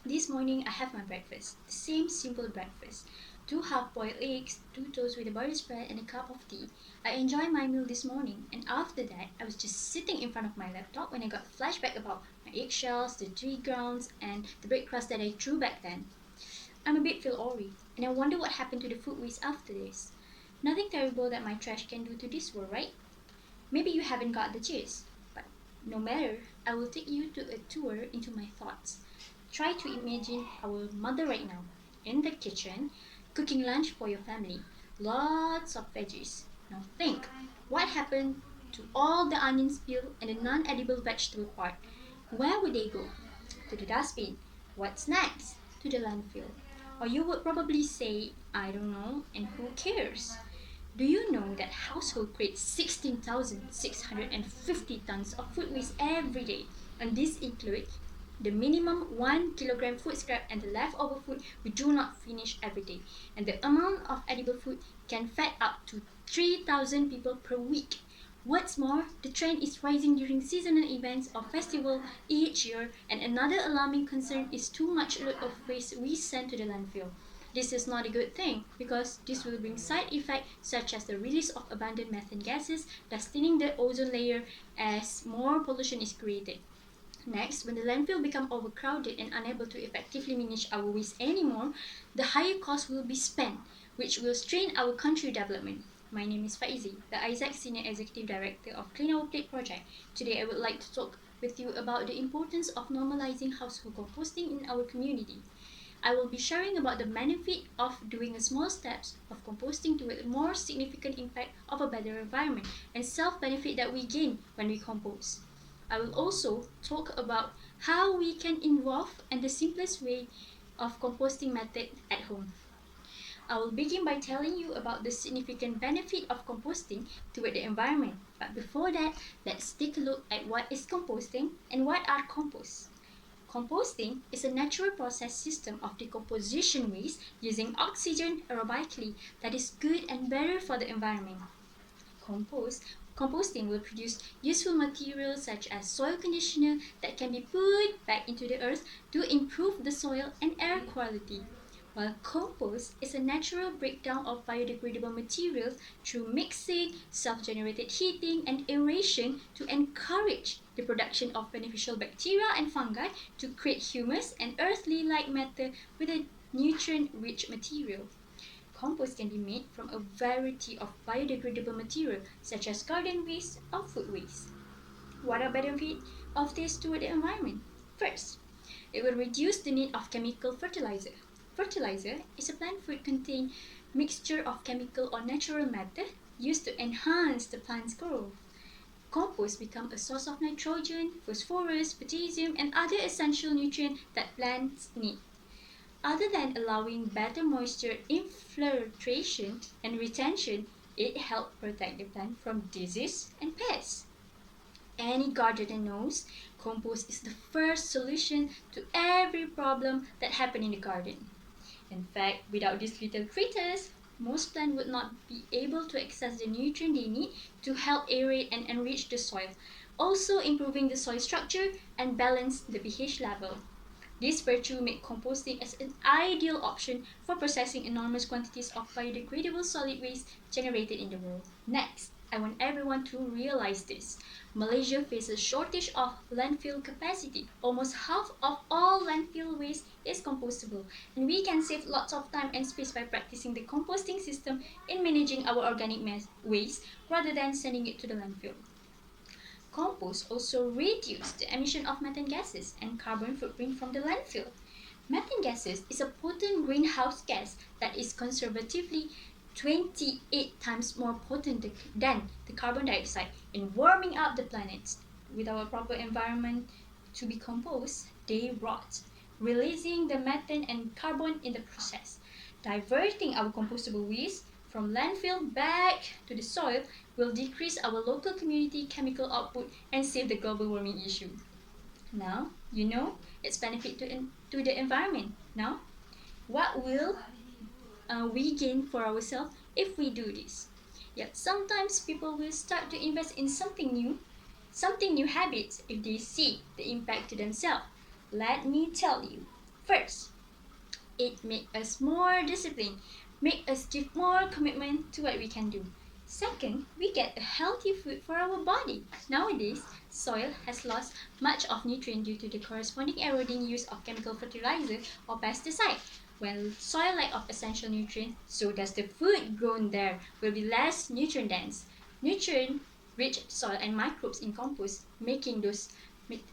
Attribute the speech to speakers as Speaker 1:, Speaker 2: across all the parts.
Speaker 1: This morning I have my breakfast, the same simple breakfast. Two half-boiled eggs, two toast with a butter spread and a cup of tea. I enjoyed my meal this morning, and after that I was just sitting in front of my laptop when I got flashback about my eggshells, the tree grounds and the bread crust that I threw back then. I'm a bit feel awry, and I wonder what happened to the food waste after this. Nothing terrible that my trash can do to this world, right? Maybe you haven't got the gist, but no matter, I will take you to a tour into my thoughts. Try to imagine our mother right now, in the kitchen, cooking lunch for your family. Lots of veggies. Now think, what happened to all the onions peel and the non-edible vegetable part? Where would they go? To the dustbin. What's next? To the landfill. Or you would probably say, I don't know, and who cares? Do you know that household creates 16,650 tons of food waste every day? And this includes the minimum 1 kilogram food scrap and the leftover food we do not finish every day. And the amount of edible food can feed up to 3,000 people per week. What's more, the trend is rising during seasonal events or festival each year, and another alarming concern is too much load of waste we send to the landfill. This is not a good thing because this will bring side effects such as the release of abundant methane gases, thus thinning the ozone layer as more pollution is created. Next, when the landfill become overcrowded and unable to effectively manage our waste anymore, the higher cost will be spent, which will strain our country development. My name is Faizi, the AIESEC Senior Executive Director of Clean Our Plate Project. Today I would like to talk with you about the importance of normalizing household composting in our community. I will be sharing about the benefit of doing a small steps of composting toward a more significant impact of a better environment and self-benefit that we gain when we compost. I will also talk about how we can involve and the simplest way of composting method at home. I will begin by telling you about the significant benefit of composting toward the environment. But before that, let's take a look at what is composting and what are composts. Composting is a natural process system of decomposition waste using oxygen aerobically that is good and better for the environment. Composting will produce useful materials such as soil conditioner that can be put back into the earth to improve the soil and air quality. While compost is a natural breakdown of biodegradable materials through mixing, self-generated heating, and aeration to encourage the production of beneficial bacteria and fungi to create humus and earthly-like matter with a nutrient-rich material. Compost can be made from a variety of biodegradable material such as garden waste or food waste. What are benefits of this toward the environment? First, it will reduce the need of chemical fertilizer. Fertilizer is a plant food contained mixture of chemical or natural matter used to enhance the plant's growth. Compost becomes a source of nitrogen, phosphorus, potassium, and other essential nutrients that plants need. Other than allowing better moisture infiltration and retention, it helps protect the plant from disease and pests. Any gardener knows compost is the first solution to every problem that happens in the garden. In fact, without these little critters, most plants would not be able to access the nutrient they need to help aerate and enrich the soil, also improving the soil structure and balance the pH level. This virtue make composting as an ideal option for processing enormous quantities of biodegradable solid waste generated in the world. Next, I want everyone to realize this. Malaysia faces shortage of landfill capacity. Almost half of all landfill waste is compostable, and we can save lots of time and space by practicing the composting system in managing our organic waste rather than sending it to the landfill. Compost also reduces the emission of methane gases and carbon footprint from the landfill. Methane gases is a potent greenhouse gas that is conservatively 28 times more potent than the carbon dioxide in warming up the planet. Without a proper environment to be composed, they rot, releasing the methane and carbon in the process. Diverting our compostable waste from landfill back to the soil will decrease our local community chemical output and save the global warming issue. Now, you know its benefit to the environment. Now, what will we gain for ourselves if we do this? Yet sometimes people will start to invest in something new habits if they see the impact to themselves. Let me tell you, First, it makes us more disciplined, make us give more commitment to what we can do. Second, we get a healthy food for our body. Nowadays, soil has lost much of nutrient due to the corresponding eroding use of chemical fertilizer or pesticide. When soil lack of essential nutrients, so does the food grown there will be less nutrient dense. Nutrient rich soil and microbes in compost, making those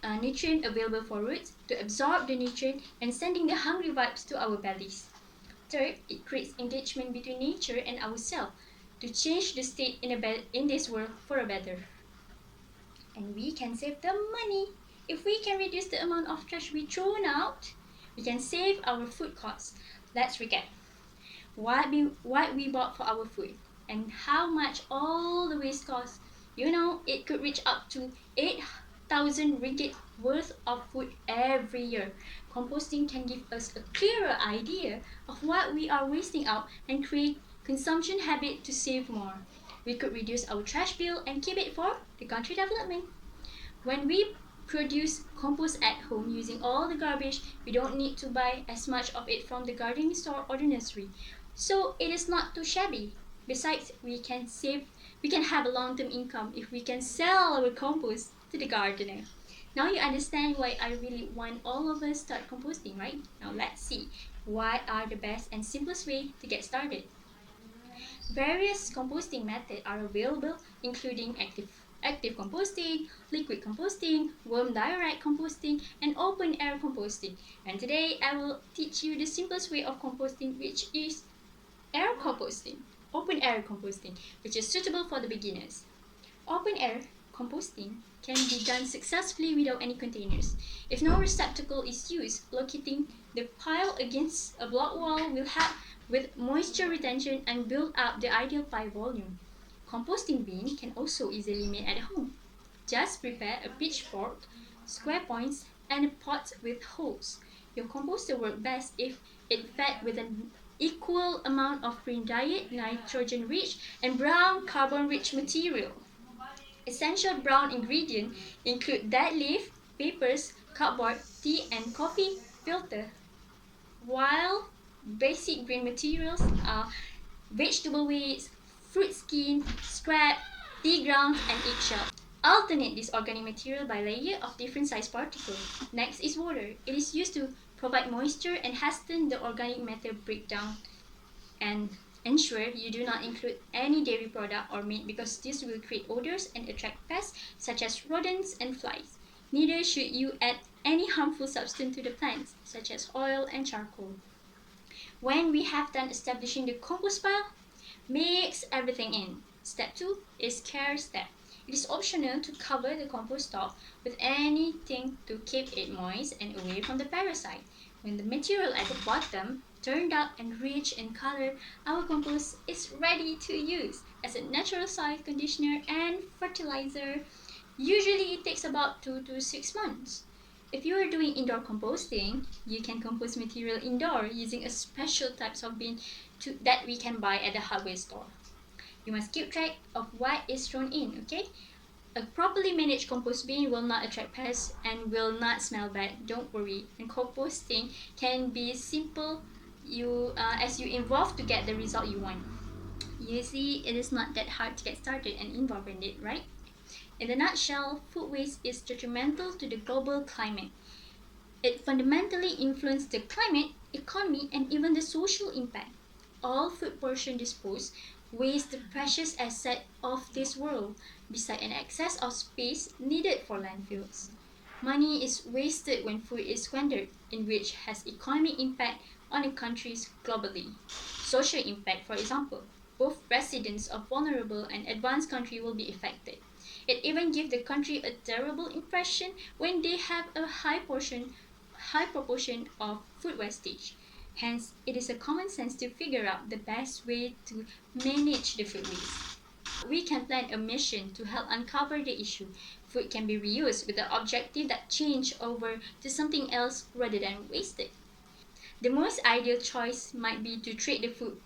Speaker 1: nutrient available for roots to absorb the nutrient and sending the hungry vibes to our bellies. Third, it creates engagement between nature and ourselves to change the state in this world for a better. And we can save the money. If we can reduce the amount of trash we throw out, we can save our food costs. Let's recap what we bought for our food and how much all the waste costs. You know, it could reach up to 8,000 ringgit worth of food every year. Composting can give us a clearer idea of what we are wasting out and create consumption habit to save more. We could reduce our trash bill and keep it for the country development. When we produce compost at home using all the garbage, we don't need to buy as much of it from the gardening store or the nursery. So it is not too shabby. Besides, we can have a long-term income if we can sell our compost to the gardener. Now you understand why I really want all of us start composting, right? Now let's see what are the best and simplest way to get started. Various composting methods are available, including active composting, liquid composting, worm direct composting, and open air composting. And today I will teach you the simplest way of composting, which is air composting, open air composting, which is suitable for the beginners. Open air composting can be done successfully without any containers. If no receptacle is used, locating the pile against a block wall will help with moisture retention and build up the ideal pile volume. Composting bin can also easily made at home. Just prepare a pitchfork, square points, and a pot with holes. Your composter works best if it fed with an equal amount of green diet, nitrogen-rich, and brown carbon-rich material. Essential brown ingredients include dead leaf, papers, cardboard, tea and coffee filter, while basic green materials are vegetable waste, fruit skin, scrap, tea grounds, and eggshells. Alternate this organic material by layer of different size particles. Next is water. It is used to provide moisture and hasten the organic matter breakdown, and ensure you do not include any dairy product or meat because this will create odors and attract pests such as rodents and flies. Neither should you add any harmful substance to the plants such as oil and charcoal. When we have done establishing the compost pile, mix everything in. Step 2 is care step. It is optional to cover the compost top with anything to keep it moist and away from the parasite. When the material at the bottom turned out and rich in color, our compost is ready to use as a natural soil conditioner and fertilizer. Usually it takes about 2 to 6 months. If you are doing indoor composting, you can compost material indoor using a special types of bin that we can buy at the hardware store. You must keep track of what is thrown in, okay? A properly managed compost bin will not attract pests and will not smell bad. Don't worry. And composting can be simple as you involve to get the result you want. You see, it is not that hard to get started and involved in it, right? In a nutshell, food waste is detrimental to the global climate. It fundamentally influences the climate, economy, and even the social impact. All food portion disposed waste the precious asset of this world, beside an excess of space needed for landfills. Money is wasted when food is squandered, in which has economic impact on the countries globally. Social impact, for example, both residents of vulnerable and advanced country will be affected. It even gives the country a terrible impression when they have a high proportion of food wastage. Hence, it is a common sense to figure out the best way to manage the food waste. We can plan a mission to help uncover the issue. Food can be reused with the objective that change over to something else rather than wasted. The most ideal choice might be to trade the food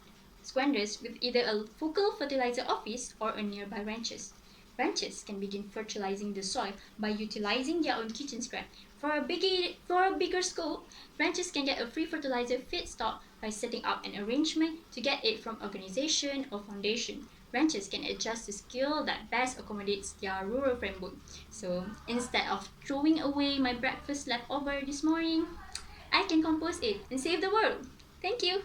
Speaker 1: squanders with either a local fertilizer office or a nearby ranches. Ranchers can begin fertilizing the soil by utilizing their own kitchen scrap. For a bigger scope, ranchers can get a free fertilizer feedstock by setting up an arrangement to get it from organization or foundation. Ranchers can adjust the scale that best accommodates their rural framework. So instead of throwing away my breakfast leftover this morning, I can compost it and save the world. Thank you.